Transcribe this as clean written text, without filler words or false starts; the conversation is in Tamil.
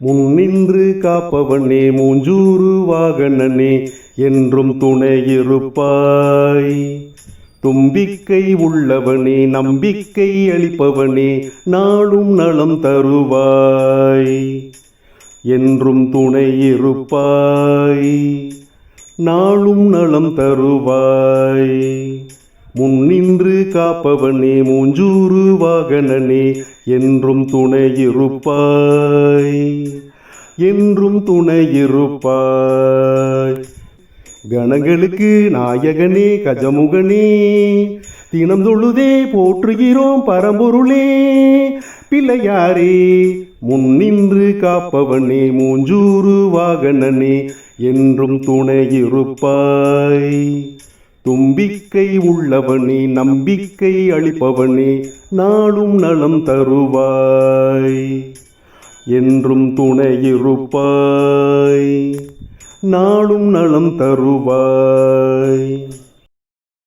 முன்னின்று காப்பவனே மூஞ்சூறு வாகனனே என்றும் துணையிருப்பாய். தும்பிக்கை உள்ளவனே நம்பிக்கை அளிப்பவனே நாளும் நலம் தருவாய். என்றும் துணையிருப்பாய், நாளும் நலம் தருவாய். முன்னின்று காப்பவனே மூஞ்சூறு வாகனனே என்றும் துணையிருப்பாய், என்றும் துணையிருப்பாய். கணங்களுக்கு நாயகனே கஜமுகனே தினம் தொழுதே போற்றுகிறோம் பரம்பொருளே. பிள்ளையாரே முன்னின்று காப்பவனே மூஞ்சூறு வாகனனே என்றும் துணையிருப்பாய். தும்பிக்கை உள்ளவனே நம்பிக்கை அளிப்பவனே நாளும் நலம் தருவாய். என்றும் துணையிருப்பாய், நாளும் நலம் தருவாய்.